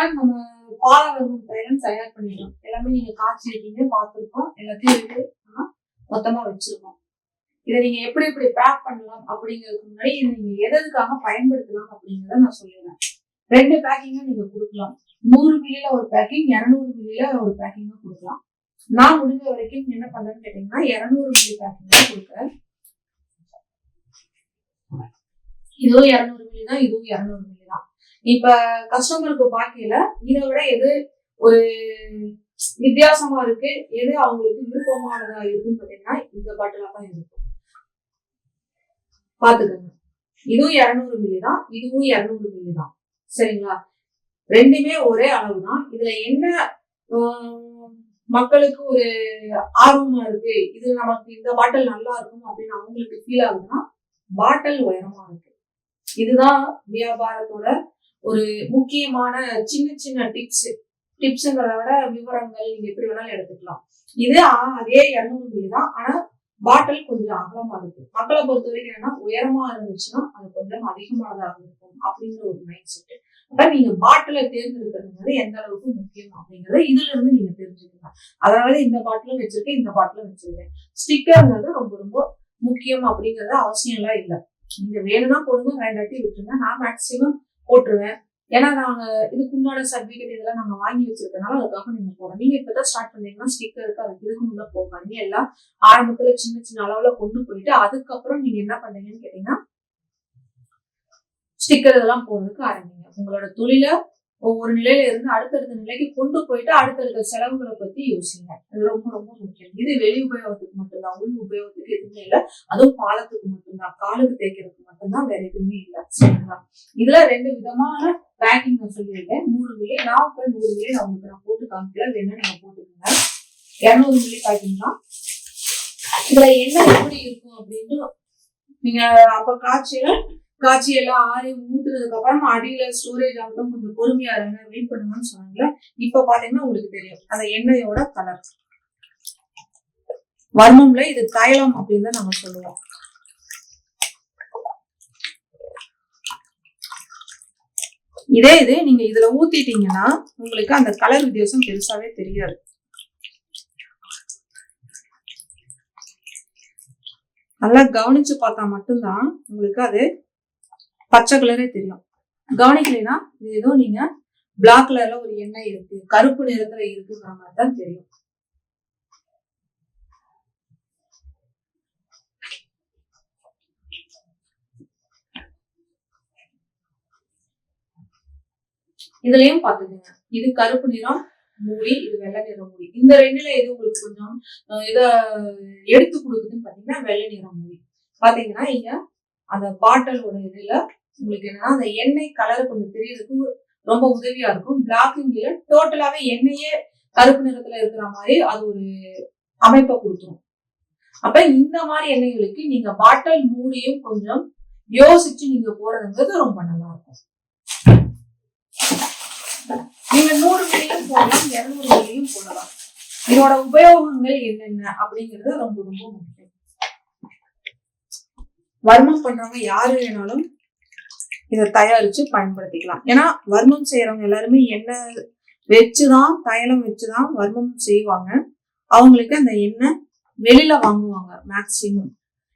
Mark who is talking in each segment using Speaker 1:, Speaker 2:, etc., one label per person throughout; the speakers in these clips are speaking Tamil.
Speaker 1: இன்ஸ்டன்ட் நம்ம பாலவர்மம் தைலம் தயார் பண்ணிடலாம். எல்லாமே நீங்க காய்ச்சி இருக்கீங்க, பார்த்துருக்கோம். எல்லாத்தையும் விட்டு மொத்தமா வச்சிருக்கோம். இதை நீங்க எப்படி எப்படி பேக் பண்ணலாம் அப்படிங்கிறதுக்கு முன்னாடி நீங்க எதுக்காக பயன்படுத்தலாம் அப்படிங்கிறத நான் சொல்லிடுறேன். 2 பேக்கிங்கா நீங்க கொடுக்கலாம். 100 மில்லியில ஒரு பேக்கிங், 200 மில்லியில ஒரு பேக்கிங்கா கொடுக்கலாம். நான் முடிஞ்ச வரைக்கும் என்ன பண்றேன்னு கேட்டீங்கன்னா 200 மில்லி பேக்கிங்கா கொடுக்குறேன். இதுவும் 200 மில்லி தான், இதுவும் 200 மில்லி தான். இப்ப கஸ்டமருக்கு பார்க்கல இதை விட எது ஒரு வித்தியாசமா இருக்கு, எது அவங்களுக்கு விருப்பமானதா இருக்குன்னு பாத்தீங்கன்னா இந்த பாட்டிலா தான் இருக்கும். பாத்துக்கோங்க, இதுவும் 200 மில்லி தான், இதுவும் 200 மில்லி தான். சரிங்களா? ரெண்டுமே ஒரே அளவு தான். இதுல என்ன மக்களுக்கு ஒரு ஆர்வமா இருக்கு, இது நமக்கு இந்த பாட்டில் நல்லா இருக்கும் அப்படின்னு அவங்களுக்கு ஃபீல் ஆகுதுன்னா பாட்டில் உயரமா இருக்கு. இதுதான் வியாபாரத்தோட ஒரு முக்கியமான சின்ன சின்ன டிப்ஸ்ங்கிறத விட விவரங்கள் நீங்க எப்படி வேணாலும் எடுத்துக்கலாம். இது அதே 200 மில்லி தான், ஆனா பாட்டில் கொஞ்சம் அகலமா இருக்கு. மக்களை பொறுத்த வரைக்கும் என்னன்னா உயரமா இருந்துச்சுன்னா அது கொஞ்சம் அதிகமானதாக இருக்கும் அப்படிங்கிற ஒரு மைண்ட் செட். அப்ப நீங்க பாட்டிலை தேர்ந்தெடுக்கிறது எந்த அளவுக்கு முக்கியம் அப்படிங்கறத இதுல இருந்து நீங்க தெரிஞ்சுக்கலாம். அதனால இந்த பாட்டிலும் வச்சிருக்கேன், இந்த பாட்டிலும் வச்சிருக்கேன். ஸ்டிக்கர்ங்கிறது ரொம்ப ரொம்ப முக்கியம் அப்படிங்கறது அவசியம் எல்லாம் இல்லை. நீங்க வேணும்னா போடுங்க, வேண்டாட்டி விட்டுருங்க. நான் மேக்சிமம் போட்டுருவேன். ஏன்னா நாங்க இதுக்கு முன்னாடி சர்டிபிகேட் இதெல்லாம் நாங்க வாங்கி வச்சிருக்கனால அதுக்காக நீங்க போறோம். நீங்க இப்பதான் ஸ்டார்ட் பண்ணீங்கன்னா ஸ்டிக்கருக்கு அதுக்கு இதுக்கு முன்ன போகாதீங்க. எல்லாம் ஆரம்பத்துல சின்ன சின்ன அளவுல கொண்டு போயிட்டு அதுக்கப்புறம் நீங்க என்ன பண்ணீங்கன்னு கேட்டீங்கன்னா ஸ்டிக்கர் இதெல்லாம் போடுறதுக்கு ஆரம்பிங்க. உங்களோட தொழில ஒவ்வொரு நிலையில இருந்து அடுத்தடுத்த நிலைக்கு கொண்டு போயிட்டு அடுத்தடுத்த செலவுகளை பத்தி யோசிங்க. அது ரொம்ப ரொம்ப முக்கியம். இது வெளி உபயோகத்துக்கு மட்டும்தான், உள் உபயோகத்துக்கு எதுவுமே இல்லை. அதுவும் பாலத்துக்கு மட்டும்தான், காலுக்கு தேய்க்கிறதுக்கு மட்டும்தான், வேற எதுவுமே இல்லை. சரிங்களா? இதுல 2 விதமான பேக்கிங் நான் சொல்லியிருக்கேன். 100 மில்லி, நான் 100 மில்லி நான் உங்களுக்கு நான் போட்டு காமிக்கல, வேணும்னா நீங்க போட்டுக்கோங்க. 200 மில்லி பேக்கிங் தான். இதுல என்ன எப்படி இருக்கும் அப்படின்னு நீங்க அப்ப காய்ச்சி எல்லாம் ஆறி ஊத்துறதுக்கு அப்புறம் அடியில ஸ்டோரேஜ் ஆகட்டும், கொஞ்சம் பொறுமையா இருங்க, வெயிட் பண்ணுங்கன்னு சொன்னாங்கல்ல. இப்ப பாத்தீங்கன்னா உங்களுக்கு தெரியும் அந்த எண்ணெயோட கலர். வர்மம்ல இது தைலம் அப்படின்னு தான் நம்ம சொல்லுவோம். இதே இது நீங்க இதுல ஊத்திட்டீங்கன்னா உங்களுக்கு அந்த கலர் வித்தியாசம் பெருசாவே தெரியாது. நல்லா கவனிச்சு பார்த்தா மட்டும்தான் உங்களுக்கு அது பச்சை கலரே தெரியும். கவனிக்கலைன்னா இது ஏதோ நீங்க பிளாக் கலர்ல ஒரு எண்ணெய் இருக்கு, கருப்பு நிறத்துல இருக்குங்கிற மாதிரி தான் தெரியும். இதுலயும் பாத்துக்கோங்க, இது கருப்பு நிறம் மூடி, இது வெள்ளை நிறம் மூடி. இந்த ரெண்டுல எது உங்களுக்கு கொஞ்சம் இத எடுத்து கொடுக்குதுன்னு பாத்தீங்கன்னா வெள்ளை நிறம் மூடி. பாத்தீங்கன்னா இங்க அந்த பாட்டிலோட இதுல உங்களுக்கு என்னன்னா அந்த எண்ணெய் கலர் கொஞ்சம் தெரியறதுக்கு ரொம்ப உதவியா இருக்கும். பிளாக்கிங்ல டோட்டலாவே எண்ணெயே கருப்பு நிறத்துல இருக்கிற மாதிரி அது ஒரு அமைப்பை கொடுத்துரும். அப்ப இந்த மாதிரி எண்ணெய்களுக்கு நீங்க பாட்டில் மூடியும் கொஞ்சம் யோசிச்சு நீங்க போறதுங்கிறது ரொம்ப நல்லா இருக்கும். நீங்க 100 மில்லியும் போடலாம், 200 மில்லியும் போடலாம். இதோட உபயோகங்கள் என்னென்ன அப்படிங்கிறது ரொம்ப ரொம்ப முக்கியம். வர்மம் பண்றவங்க யாரு வேணாலும் இதை தயாரிச்சு பயன்படுத்திக்கலாம். ஏன்னா வர்மம் செய்யறவங்க எல்லாருமே எண்ணெய் வச்சுதான், தைலம் வச்சுதான் வர்மம் செய்வாங்க. அவங்களுக்கு அந்த எண்ணெய் வெளியில வாங்குவாங்க மேக்சிமம்.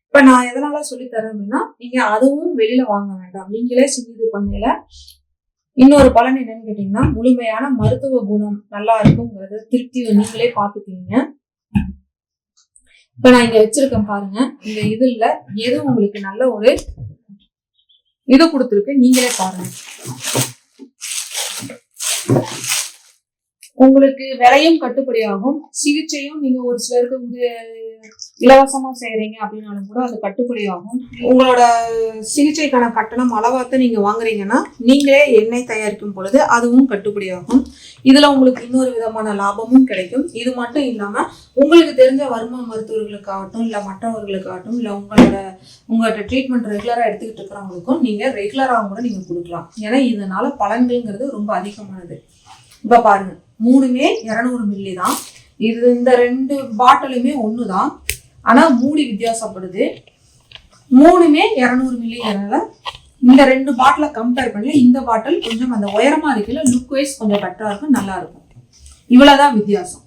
Speaker 1: இப்ப நான் எதனால சொல்லித்தரேன் அப்படின்னா நீங்க அதுவும் வெளியில வாங்க வேண்டாம், நீங்களே செஞ்சு பண்ணல. இன்னொரு பலன் என்னன்னு கேட்டீங்கன்னா முழுமையான மருத்துவ குணம் நல்லா இருக்குங்கிறத திருப்தி நீங்களே பாத்துக்கீங்க. இப்ப நான் இங்க வச்சிருக்கேன் பாருங்க, இந்த இதுல எது உங்களுக்கு நல்ல ஒரு இது கொடுத்துருக்கு நீங்களே பாருங்க. உங்களுக்கு விலையும் கட்டுப்படியாகும், சிகிச்சையும் நீங்க ஒரு சிலருக்கு இலவசமா செய்யறீங்க அப்படின்னாலும் கூட அது கட்டுப்படியாகும். உங்களோட சிகிச்சைக்கான கட்டணம் அளவாத்த நீங்க வாங்குறீங்கன்னா நீங்களே எண்ணெய் தயாரிக்கும் பொழுது அதுவும் கட்டுப்படியாகும். இதுல உங்களுக்கு இன்னொரு விதமான லாபமும் கிடைக்கும். இது மட்டும் இல்லாம உங்களுக்கு தெரிஞ்ச வர்ம மருத்துவர்களுக்காகட்டும், இல்ல மற்றவர்களுக்காகட்டும், இல்ல உங்களோட ட்ரீட்மெண்ட் ரெகுலரா எடுத்துக்கிட்டு இருக்கிறவங்களுக்கும் நீங்க ரெகுலரா கூட நீங்க கொடுக்கலாம். ஏன்னா இதனால பலன்கள்ங்கிறது ரொம்ப அதிகமானது. இப்ப பாருங்க, 3மே 200 மில்லி தான். இது இந்த 2 பாட்டிலுமே ஒண்ணுதான், ஆனா மூடி வித்தியாசப்படுது. 3மே 200 மில்லிங்கிறதுனால இந்த 2 பாட்டிலை கம்பேர் பண்ணி இந்த பாட்டில் கொஞ்சம் அந்த உயரமா இருக்குல்ல, லுக் வைஸ் கொஞ்சம் பெட்டரா இருக்கும், நல்லா இருக்கும். இவ்வளவுதான் வித்தியாசம்.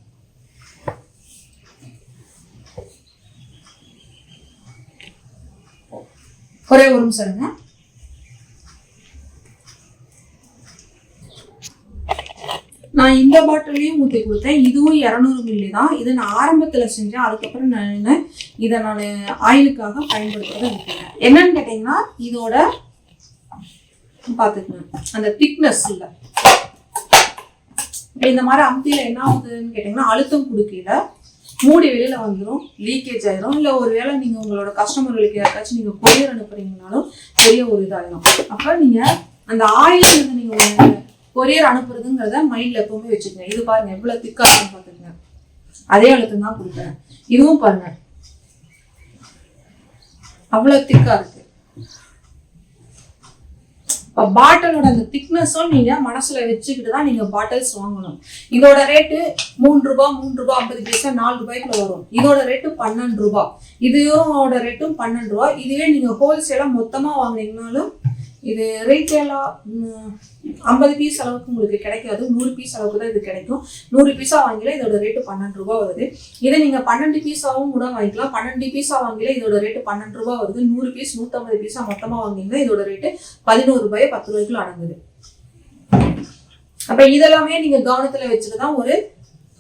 Speaker 1: ஒரே ஒரு நிமிஷம் இருங்க. நான் இந்த பாட்டிலையும் ஊற்றி கொடுத்தேன். இதுவும் 200 மில்லி தான். இது நான் ஆரம்பத்துல செஞ்சேன். அதுக்கப்புறம் நான் இதை ஆயிலுக்காக பயன்படுத்துறத விட்டுட்டேன். என்னன்னு கேட்டீங்கன்னா, இதோட பாத்துக்கணும் அந்த திக்னஸ் இல்லை. இந்த மாதிரி அம்தியில என்ன ஆகுதுன்னு கேட்டீங்கன்னா, அழுத்தம் கொடுக்கல மூடி வெளியில வந்துடும், லீக்கேஜ் ஆயிரும். இல்லை ஒருவேளை நீங்க உங்களோட கஸ்டமர்களுக்கு யாருக்காச்சும் நீங்க கொரியர் அனுப்புறீங்கனாலும் பெரிய ஒரு இதாயிரும். அப்ப நீங்க அந்த ஆயில் நீங்க கொரியர் அனுப்புறதுங்கிறத மைண்ட்ல எப்பவுமே வச்சுக்கங்க. இது பாருங்க எவ்வளவு திக்கா இருக்குன்னு பாத்துக்கங்க. அதே அழுத்தம் தான் கொடுக்குறேன். இதுவும் பாருங்க அவ்வளவு திக்கா இருக்கு. இப்போ பாட்டிலோட அந்த திக்னஸும் நீங்க மனசுல வச்சுக்கிட்டு தான் நீங்க பாட்டில்ஸ் வாங்கணும். இதோட ரேட்டு 3 ரூபாய் 3 ரூபாய் 50 பைசா 4 ரூபாய்க்குள்ள வரும். இதோட ரேட்டு 12 ரூபாய். இதோட ரேட்டும் 12 ரூபாய். இதுவே நீங்க ஹோல்சேலா மொத்தமா வாங்கினீங்கனாலும் இது ரீட்டெயிலா 50 பீஸ் அளவுக்கு உங்களுக்கு கிடைக்காது. 100 பீஸ் அளவுக்கு தான் இது கிடைக்கும். 100 பீஸா வாங்கில இதோட ரேட்டு 12 ரூபாய் வருது. இதை நீங்க 12 பீஸாவும் கூட வாங்கிக்கலாம். 12 பீஸா வாங்கில இதோட ரேட்டு 12 ரூபாய் வருது. 100 பீஸ் 150 பீஸா மொத்தமா வாங்கினீங்கன்னா இதோட ரேட்டு 11 ரூபாய் 10 ரூபாய்க்குள்ள அடங்குது. அப்ப இதெல்லாமே நீங்க கவனத்துல வச்சுட்டுதான் ஒரு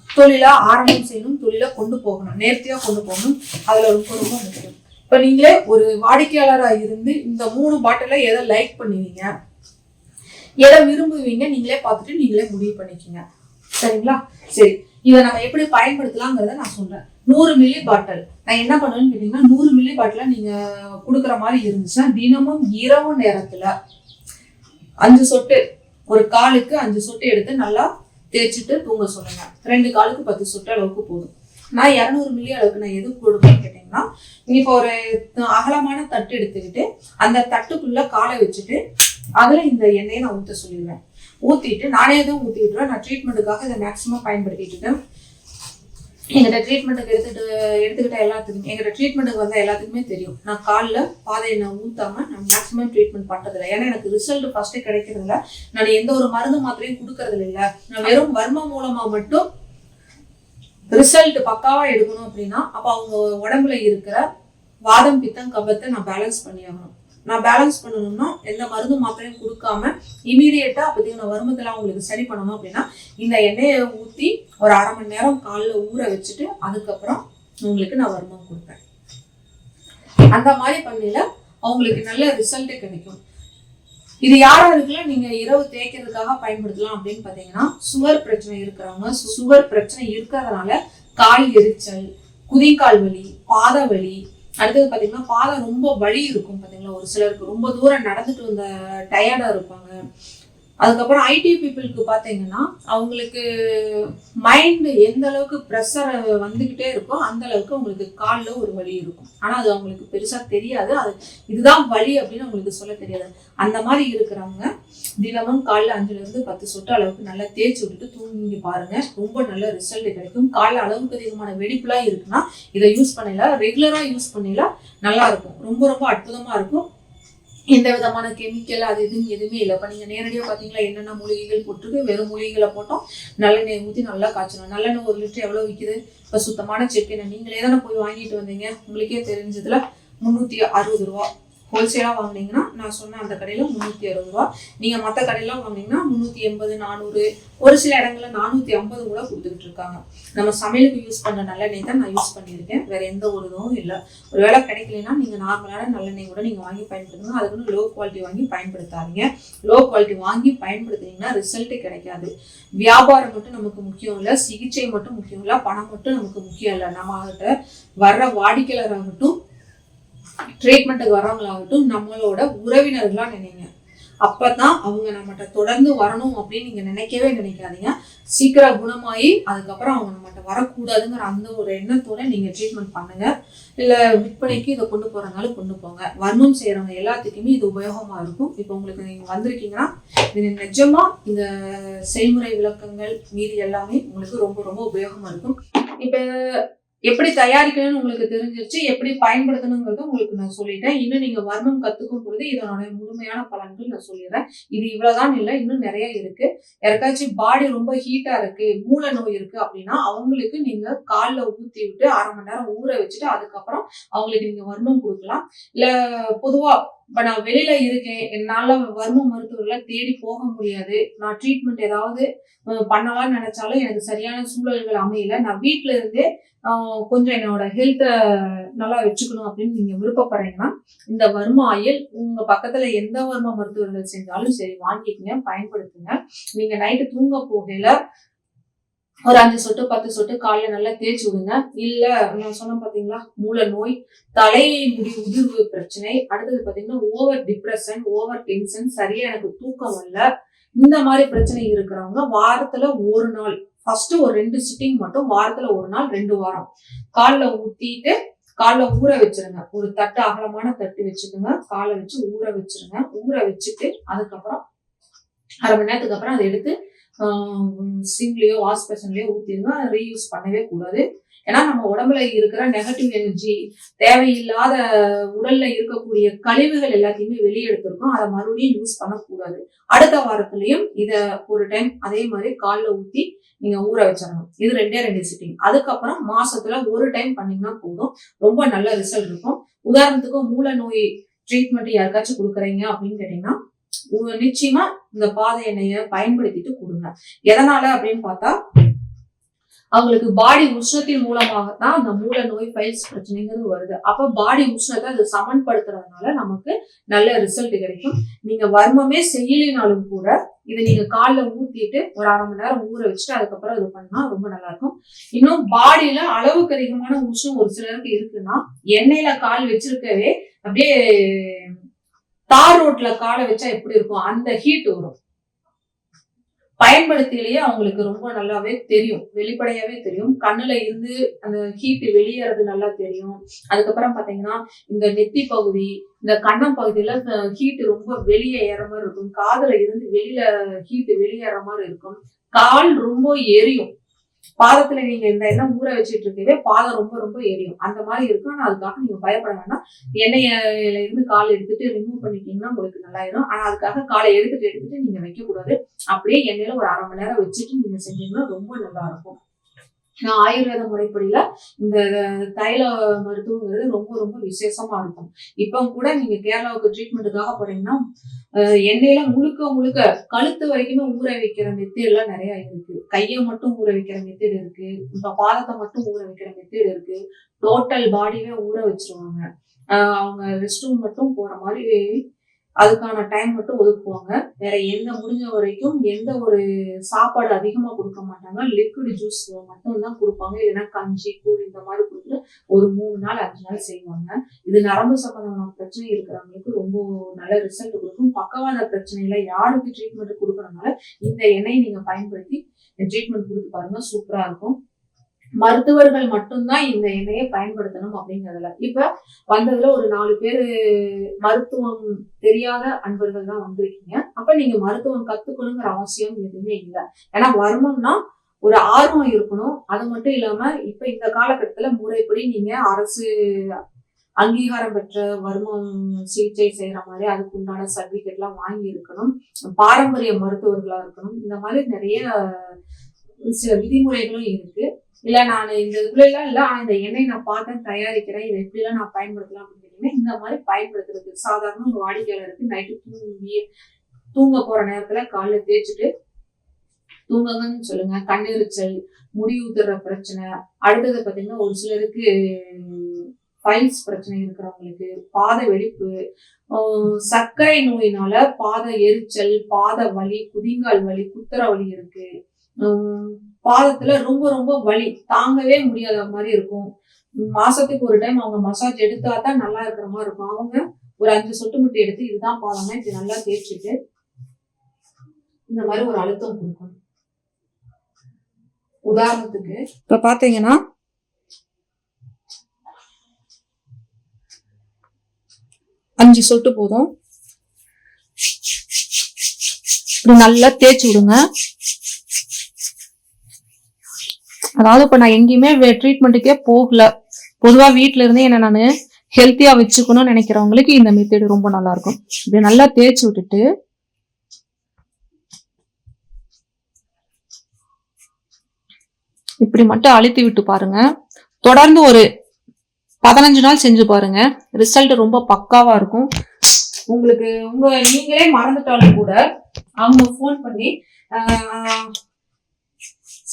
Speaker 1: தொழிலா ஆரம்பம் செய்யணும், தொழிலா கொண்டு போகணும், நேர்த்தியா கொண்டு போகணும். அதுல ரொம்ப ரொம்ப முக்கியம். இப்ப நீங்களே ஒரு வாடிக்கையாளரா இருந்து இந்த 3 பாட்டில எதை லைக் பண்ணுவீங்க, எதை விரும்புவீங்க, நீங்களே பார்த்துட்டு நீங்களே முடிவு பண்ணிக்கீங்க. சரிங்களா? சரி, இதை நம்ம எப்படி பயன்படுத்தலாங்கிறத நான் சொல்றேன். 100 மில்லி பாட்டில் நான் என்ன பண்ணுவேன்னு கேட்டீங்கன்னா, 100 மில்லி பாட்டில நீங்க கொடுக்குற மாதிரி இருந்துச்சுன்னா தினமும் இரவு நேரத்துல 5 சொட்டு, ஒரு காலுக்கு 5 சொட்டு எடுத்து நல்லா தேய்ச்சிட்டு தூங்க சொல்லுங்க. 2 காலுக்கு 10 சொட்டு அளவுக்கு போதும். நான் 200 மில்லி அளவுக்கு நான் எது கொடுப்பேன்னு கேட்டீங்கன்னா, இப்போ ஒரு அகலமான தட்டு எடுத்துக்கிட்டு அந்த தட்டுக்குள்ள காலை வச்சுட்டு அதுல இந்த எண்ணெயை நான் ஊற்ற சொல்லிடுவேன். ஊத்திட்டு நானே தான் ஊற்றி விட்டுருவேன். நான் ட்ரீட்மெண்ட்டுக்காக இதை மேக்சிமம் பயன்படுத்திட்டு இருக்கேன். எங்கிட்ட ட்ரீட்மெண்ட்டுக்கு எடுத்துக்கிட்ட எல்லாத்துக்குமே, எங்கிட்ட ட்ரீட்மெண்ட்டுக்கு வந்த எல்லாத்துக்குமே தெரியும், நான் காலில் பாதை எண்ணெய் ஊற்றாம நான் மேக்ஸிமம் ட்ரீட்மெண்ட் பண்ணுறதில்ல. ஏன்னா எனக்கு ரிசல்ட் ஃபர்ஸ்ட்டு கிடைக்கிறதில்ல. நான் எந்த ஒரு மருந்து மாத்திரையும் கொடுக்கறது இல்லை. நான் வெறும் வர்மம் மூலமா மட்டும் ரிசல்ட் பக்காவா எடுக்கணும் அப்படின்னா, அப்ப அவங்க உடம்புல இருக்கிற வாதம் பித்தம் கபத்தை நான் பேலன்ஸ் பண்ணி ஆகணும். நான் பேலன்ஸ் பண்ணணும்னா எந்த மருந்து மாத்திரையும் கொடுக்காம இமீடியட்டா அப்போதைக்கு நான் வருமத்தில் அவங்களுக்கு சரி பண்ணணும் அப்படின்னா இந்த எண்ணெயை ஊற்றி ஒரு 1/2 மணி நேரம் காலில் ஊற வச்சுட்டு அதுக்கப்புறம் உங்களுக்கு நான் வருமம் கொடுப்பேன். அந்த மாதிரி பண்ணல அவங்களுக்கு நல்ல ரிசல்ட் கிடைக்கும். இது யாராருக்குல நீங்க இரவு தேய்க்கிறதுக்காக பயன்படுத்தலாம் அப்படின்னு பாத்தீங்கன்னா, சுகர் பிரச்சனை இருக்கிறவங்க, சுகர் பிரச்சனை இருக்கிறதுனால கால் எரிச்சல், குதிகால் வலி, பாத வலி, அடுத்தது பாத்தீங்கன்னா பாதம் ரொம்ப வலி இருக்கும் பாத்தீங்களா, ஒரு சிலருக்கு ரொம்ப தூரம் நடந்துட்டு வந்த டயர்டா இருப்பாங்க. அதுக்கப்புறம் ஐடி பீப்புளுக்கு பாத்தீங்கன்னா அவங்களுக்கு மைண்ட் எந்த அளவுக்கு ப்ரெஷர் வந்துகிட்டே இருக்கோ அந்த அளவுக்கு அவங்களுக்கு காலில் ஒரு வலி இருக்கும். ஆனா அது அவங்களுக்கு பெருசா தெரியாது. அது இதுதான் வலி அப்படின்னு அவங்களுக்கு சொல்ல தெரியாது. அந்த மாதிரி இருக்கிறவங்க தினமும் காலில் 5-10 சொட்டு அளவுக்கு நல்லா தேய்ச்சி விட்டுட்டு தூங்கி பாருங்க. ரொம்ப நல்ல ரிசல்ட் கிடைக்கும். காலில் அளவுக்கு அதிகமான வெடிப்புலாம் இருக்குன்னா இதை யூஸ் பண்ணல, ரெகுலரா யூஸ் பண்ணல நல்லா இருக்கும். ரொம்ப ரொம்ப அற்புதமா இருக்கும். எந்த விதமான கெமிக்கல் அது இதுன்னு எதுவுமே இல்லை. இப்போ நீங்கள் நேரடியாக பார்த்தீங்களா என்னென்ன மூலிகைகள் போட்டிருக்கு, வெறும் மூலிகைகளை போட்டோம். நல்லெண்ணெய் ஊற்றி நல்லா காய்ச்சணும். நல்லெண்ணெய் 1 லிட்டர் எவ்வளோ விற்கிது? இப்போ சுத்தமான செக்கெண்ணெய் நீங்களே தானே போய் வாங்கிட்டு வந்தீங்க, உங்களுக்கே தெரிஞ்சதுல 360 ரூபா. ஹோல்சேலாக வாங்கினீங்கன்னா நான் சொன்ன அந்த கடையில் 360 ரூபா. நீங்கள் மற்ற கடையெல்லாம் வாங்கினீங்கன்னா 380, 400, ஒரு சில இடங்கள்ல 450 கூட கொடுத்துக்கிட்டு இருக்காங்க. நம்ம சமையலுக்கு யூஸ் பண்ண நல்லெண்ணெய் தான் நான் யூஸ் பண்ணியிருக்கேன். வேற எந்த ஒரு இதுவும் இல்லை. ஒரு வேளை கிடைக்கலன்னா நீங்கள் நார்மலான நல்லெண்ணெய் கூட நீங்கள் வாங்கி பயன்படுத்துங்க. அதுக்குன்னு லோ குவாலிட்டி வாங்கி பயன்படுத்தாதீங்க. லோ குவாலிட்டி வாங்கி பயன்படுத்துனீங்கன்னா ரிசல்ட் கிடைக்காது. வியாபாரம் மட்டும் நமக்கு முக்கியம் இல்லை, சிகிச்சை மட்டும் முக்கியம் இல்லை, பணம் மட்டும் நமக்கு முக்கியம் இல்லை. நம்ம கிட்ட வர்ற வாடிக்கையாளராகட்டும், ட்ரீட்மெண்ட்டுக்கு வர்றவங்களாகட்டும் நம்மளோட உறவினர்களா நினைங்க. அப்பதான் அவங்க நம்மகிட்ட தொடர்ந்து வரணும் அப்படின்னு நீங்க நினைக்கவே நினைக்காதீங்க. சீக்கிரம் குணமாயி அதுக்கப்புறம் அவங்க நம்மகிட்ட வரக்கூடாதுங்கிற அந்த ஒரு எண்ணத்தோட நீங்க ட்ரீட்மெண்ட் பண்ணுங்க. இல்ல விற்பனைக்கு இதை கொண்டு போறதுனால கொண்டு போங்க. வர்மம் செய்யறவங்க எல்லாத்துக்குமே இது உபயோகமா இருக்கும். இப்போ உங்களுக்கு நீங்க வந்திருக்கீங்கன்னா இது நிஜமா இந்த செய்முறை விளக்கங்கள் மீதி எல்லாமே உங்களுக்கு ரொம்ப ரொம்ப உபயோகமா இருக்கும். இப்ப எப்படி தயாரிக்கணும்னு உங்களுக்கு தெரிஞ்சிருச்சு, எப்படி பயன்படுத்தணுங்கிறத உங்களுக்கு நான் சொல்லிட்டேன். இன்னும் நீங்க வர்மம் கத்துக்கும் பொழுது இதனோட முழுமையான பலன்கள் நான் சொல்லிடுறேன். இது இவ்வளவுதான் இல்ல, இன்னும் நிறைய இருக்கு. யாருக்காச்சும் பாடி ரொம்ப ஹீட்டா இருக்கு, மூல நோய் இருக்கு அப்படின்னா அவங்களுக்கு நீங்க கால்ல ஊத்தி விட்டு 1/2 மணி நேரம் ஊற வச்சுட்டு அதுக்கப்புறம் அவங்களுக்கு நீங்க வர்மம் கொடுக்கலாம். இல்ல பொதுவா இப்ப நான் வெளியில இருக்கேன், என்னால வர்ம மருத்துவர்களை தேடி போக முடியாது, நான் ட்ரீட்மெண்ட் ஏதாவது பண்ணலாம்னு நினைச்சாலும் எனக்கு சரியான சூழல்கள் அமையல, நான் வீட்டுல இருந்தே கொஞ்சம் என்னோட ஹெல்த்தை நல்லா வச்சுக்கணும் அப்படின்னு நீங்க விருப்பப்படுறீங்கன்னா இந்த வர்ம ஆயில் உங்க பக்கத்துல எந்த வர்ம மருத்துவர்கள் செஞ்சாலும் சரி வாங்கிக்கங்க, பயன்படுத்துங்க. நீங்க நைட்டு தூங்க போகையில ஒரு 5 சொட்டு 10 சொட்டு காலைல நல்லா தேய்ச்சி விடுங்க. இல்ல நான் சொன்ன பாத்தீங்களா மூல நோய், தலை முடி உதிர்வு பிரச்சனை, அடுத்தது பாத்தீங்கன்னா ஓவர் டிப்ரெஷன், ஓவர் டென்ஷன், சரியா எனக்கு தூக்கம் வரல, இந்த மாதிரி பிரச்சனை இருக்கிறவங்க வாரத்துல ஒரு நாள் ஃபர்ஸ்ட் ஒரு 2 சிட்டிங் மட்டும் வாரத்துல ஒரு நாள் 2 வாரம் கால்ல ஊத்திட்டு கால்ல ஊற வச்சிருங்க. ஒரு தட்டு அகலமான தட்டு வச்சுக்கோங்க, காலை வச்சு ஊற வச்சிருங்க. ஊற வச்சுட்டு அதுக்கப்புறம் 1/2 மணி நேரத்துக்கு அப்புறம் அதை எடுத்து சிங்க்லயோ வாஷ் பேஷன்லயோ ஊத்திடுங்க. ரீயூஸ் பண்ணவே கூடாது. ஏன்னா நம்ம உடம்புல இருக்கிற நெகட்டிவ் எனர்ஜி, தேவையில்லாத உடல்ல இருக்கக்கூடிய கழிவுகள் எல்லாத்தையுமே வெளியெடுத்திருக்கோம். அதை மறுபடியும் யூஸ் பண்ணக்கூடாது. அடுத்த வாரத்திலையும் இத ஒரு டைம் அதே மாதிரி கால்ல ஊத்தி நீங்க ஊற வச்சிடணும். இது 2 சிட்டிங். அதுக்கப்புறம் மாசத்துல ஒரு டைம் பண்ணீங்கன்னா போதும், ரொம்ப நல்ல ரிசல்ட் இருக்கும். உதாரணத்துக்கு மூல நோய் ட்ரீட்மெண்ட் யாருக்காச்சும் கொடுக்குறீங்க அப்படின்னு கேட்டீங்கன்னா நிச்சயமா இந்த பாதை எண்ணெயை பயன்படுத்திட்டு கொடுங்க. எதனால அப்படின்னு பார்த்தா அவங்களுக்கு பாடி உஷ்ணத்தின் மூலமாகத்தான் அந்த மூல நோய் பைல்ஸ் பிரச்சனைங்கிறது வருது. அப்ப பாடி உஷ்ணத்தை அது சமன்படுத்துறதுனால நமக்கு நல்ல ரிசல்ட் கிடைக்கும். நீங்க வர்மமே செய்யலினாலும் கூட இதை நீங்க கால்ல ஊத்திட்டு ஒரு 1/2 மணி நேரம் ஊற வச்சுட்டு அதுக்கப்புறம் இது பண்ணா ரொம்ப நல்லா இருக்கும். இன்னும் பாடியில அளவுக்கு அதிகமான உஷ்ணம் ஒரு சிலருக்கு இருக்குன்னா எண்ணெயில கால் வச்சிருக்கவே அப்படியே தார் ரோட்ல காலை வச்சா எப்படி இருக்கும் அந்த ஹீட் வரும். பயன்படுத்திலேயே அவங்களுக்கு ரொம்ப நல்லாவே தெரியும், வெளிப்படையாவே தெரியும். கண்ணுல இருந்து அந்த ஹீட் வெளியேறது நல்லா தெரியும். அதுக்கப்புறம் பாத்தீங்கன்னா இந்த நெத்தி பகுதி, இந்த கண்ணம் பகுதியில ஹீட் ரொம்ப வெளியே ஏற மாதிரி இருக்கும். காதுல இருந்து வெளியில ஹீட் வெளியேற மாதிரி இருக்கும். கால் ரொம்ப எரியும். பாதத்துல நீங்க இந்த எண்ணெய் ஊற வச்சுட்டு இருக்கவே பாதம் ரொம்ப ரொம்ப எரியும். அந்த மாதிரி இருக்கும். ஆனா அதுக்காக நீங்க பயப்பட வேண்டாம். எண்ணெயில இருந்து கால் எடுத்துட்டு ரிமூவ் பண்ணிட்டீங்கன்னா உங்களுக்கு நல்லாயிடும். ஆனா அதுக்காக காலை எடுத்துட்டு நீங்க வைக்க கூடாது. அப்படியே எண்ணெயில ஒரு 1/2 மணி நேரம் வச்சுட்டு நீங்க செஞ்சீங்கன்னா ரொம்ப நல்லா இருக்கும். நான் ஆயுர்வேத முறைப்படியில இந்த தைல மருத்துவங்கிறது ரொம்ப ரொம்ப விசேஷமா இருக்கும். இப்ப கூட நீங்க கேரளாவுக்கு ட்ரீட்மெண்ட்டுக்காக போறீங்கன்னா எண்ணெயில முழுக்க கழுத்து வரைக்குமே ஊற வைக்கிற மெத்தேட் எல்லாம் நிறைய இருக்கு. கையை மட்டும் ஊற வைக்கிற மெத்தேட் இருக்கு. இப்ப பாதத்தை மட்டும் ஊற வைக்கிற மெத்தேட் இருக்கு. டோட்டல் பாடியே ஊற வச்சிருவாங்க. அவங்க ரெஸ்ட் ரூம் மட்டும் போற மாதிரி அதுக்கான டைம் மட்டும் ஒதுக்குவாங்க. வேற முடிஞ்ச வரைக்கும் எந்த ஒரு சாப்பாடு அதிகமா கொடுக்க மாட்டாங்க. லிக்விட் ஜூஸ் மட்டும் தான் கொடுப்பாங்க. இல்லைன்னா கஞ்சி கூழ் இந்த மாதிரி கொடுத்து ஒரு 3 நாள் 5 நாள் செய்வாங்க. இது நரம்பு சம்பந்தமான பிரச்சனை இருக்கிறவங்களுக்கு ரொம்ப நல்ல ரிசல்ட் கொடுக்கும். பக்கவாத பிரச்சனையில யாருக்கு ட்ரீட்மெண்ட் கொடுக்கறதுனால இந்த எண்ணெயை நீங்க பயன்படுத்தி ட்ரீட்மெண்ட் கொடுத்து பாருங்க, சூப்பரா இருக்கும். மருத்துவர்கள் மட்டும்தான் இந்த எண்ணெயை பயன்படுத்தணும் அப்படிங்கிறதுல இப்ப வந்ததுல ஒரு 4 பேரு மருத்துவம் தெரியாத அன்பர்கள் தான் வந்திருக்கீங்க. அப்ப நீங்க மருத்துவம் கத்துக்கணுங்கிற அவசியம் எதுவுமே இல்லை. ஏன்னா வர்மம்னா ஒரு ஆர்வம் இருக்கணும். அது மட்டும் இல்லாம இப்ப இந்த காலகட்டத்துல முறைப்படி நீங்க அரசு அங்கீகாரம் பெற்ற வர்மம் சிகிச்சை செய்யற மாதிரி அதுக்கு உண்டான சர்டிபிகேட் எல்லாம் வாங்கி இருக்கணும். பாரம்பரிய மருத்துவர்களா இருக்கணும். இந்த மாதிரி நிறைய சில விதிமுறைகளும் இருக்கு. இல்ல நான் இந்த இதுல எல்லாம் இல்ல, ஆனா இந்த எண்ணெய் நான் பார்த்தேன், தயாரிக்கிறேன், இதை எப்படி எல்லாம் நான் பயன்படுத்தலாம் அப்படின்னு கேட்டீங்கன்னா இந்த மாதிரி பயன்படுத்துறது. சாதாரண ஒரு வாடிக்கையாளருக்கு நைட்டு தூங்க போற நேரத்துல காலைல தேய்ச்சிட்டு தூங்குங்கன்னு சொல்லுங்க. கண்ணெரிச்சல், முடி ஊத்துற பிரச்சனை, அடுத்தது பாத்தீங்கன்னா ஒரு சிலருக்கு பைல்ஸ் பிரச்சனை இருக்கிறவங்களுக்கு, பாத வெடிப்பு, சர்க்கரை நோயினால பாத எரிச்சல், பாத வலி, குதிங்கால் வலி, குத்துற வலி இருக்கு, பாதத்துல ரொம்ப ரொம்ப வலி தாங்கவே முடியாத மாதிரி இருக்கும். மாசத்துக்கு ஒரு டைம் அவங்க மசாஜ் எடுத்தா தான் நல்லா இருக்கிற மாதிரி இருக்கும். அவங்க ஒரு 5 சொட்டு முட்டை எடுத்து இதுதான் பாதம்னா இது நல்லா தேய்ச்சிட்டு இந்த மாதிரி ஒரு அழுத்தம் கொடுக்கணும். உதாரணத்துக்கு இப்ப பாத்தீங்கன்னா 5 சொட்டு போதும். இப்படி நல்லா தேய்ச்சி விடுங்க. அதாவது இப்ப நான் எங்கேயுமே ட்ரீட்மெண்ட்டுக்கே போகல, பொதுவா வீட்டுல இருந்தே என்ன நான் ஹெல்த்தியா வச்சுக்கணும்னு நினைக்கிறவங்களுக்கு இந்த மெத்தட் ரொம்ப நல்லா இருக்கும். இப்படி நல்லா தேய்ச்சி விட்டுட்டு இப்படி மட்டும் அழுத்தி விட்டு பாருங்க. தொடர்ந்து ஒரு 15 நாள் செஞ்சு பாருங்க. ரிசல்ட் ரொம்ப பக்காவா இருக்கும். உங்களுக்கு நீங்களே மறந்துட்டாலும் கூட அவங்க போன் பண்ணி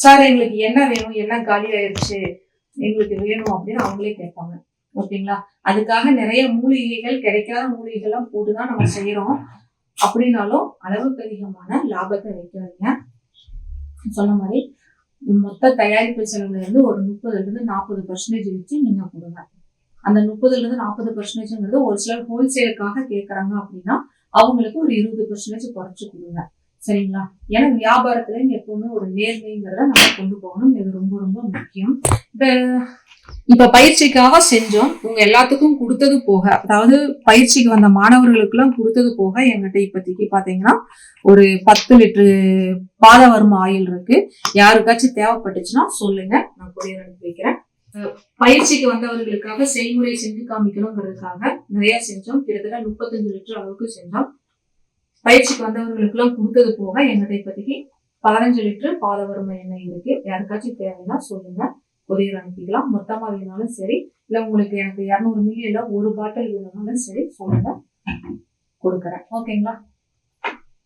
Speaker 1: சார் எங்களுக்கு என்ன வேணும், என்ன காலி ஆயிடுச்சு, எங்களுக்கு வேணும் அப்படின்னு அவங்களே கேட்பாங்க. ஓகேங்களா? அதுக்காக நிறைய மூலிகைகள், கிடைக்காத மூலிகைகள்லாம் போட்டுதான் நம்ம செய்யறோம். அப்படின்னாலும் அளவுக்கு அதிகமான லாபத்தை வைக்காதீங்க. சொன்ன மாதிரி மொத்த தயாரிப்பு செலவுல இருந்து ஒரு 30-40% வச்சு நீங்க கொடுங்க. அந்த 30-40% ஒரு சிலர் ஹோல்சேலுக்காக கேட்கறாங்க அப்படின்னா அவங்களுக்கு ஒரு 20% குறைச்சு கொடுங்க. சரிங்களா? ஏன்னா வியாபாரத்துல எப்பவுமே ஒரு நேர்மைங்கிறத நம்ம கொண்டு போகணும். இது ரொம்ப ரொம்ப முக்கியம். இப்ப பயிற்சிக்காக செஞ்சோம், இவங்க எல்லாத்துக்கும் கொடுத்தது போக, அதாவது பயிற்சிக்கு வந்த மாணவர்களுக்கு எல்லாம் கொடுத்தது போக எங்கிட்ட இப்போதைக்கு பாத்தீங்கன்னா ஒரு 10 லிட்டரு பாதவர்ம ஆயில் இருக்கு. யாருக்காச்சும் தேவைப்பட்டுச்சுன்னா சொல்லுங்க, நான் கொரியர் அனுப்பி வைக்கிறேன். பயிற்சிக்கு வந்தவர்களுக்காக செய்முறை செஞ்சு காமிக்கணுங்கிறதுக்காக நிறைய செஞ்சோம். கிட்டத்தட்ட 35 லிட்டர் அளவுக்கு செஞ்சோம். பயிற்சிக்கு வந்தவர்களுக்கு எல்லாம் கொடுத்தது போக எங்கிட்ட இப்போதைக்கு 15 லிட்டர் பாதவர்ம எண்ணெய் இருக்கு. யாருக்காச்சும் தேவைன்னா சொல்லுங்க, கொரியர் அனுப்பிக்கலாம். மொத்தமா வேணாலும் சரி, இல்ல உங்களுக்கு எனக்கு 200 மில்லி இல்ல ஒரு பாட்டில் வேணும்னாலும் சரி சொல்லுங்க, கொடுக்குறேன். ஓகேங்களா?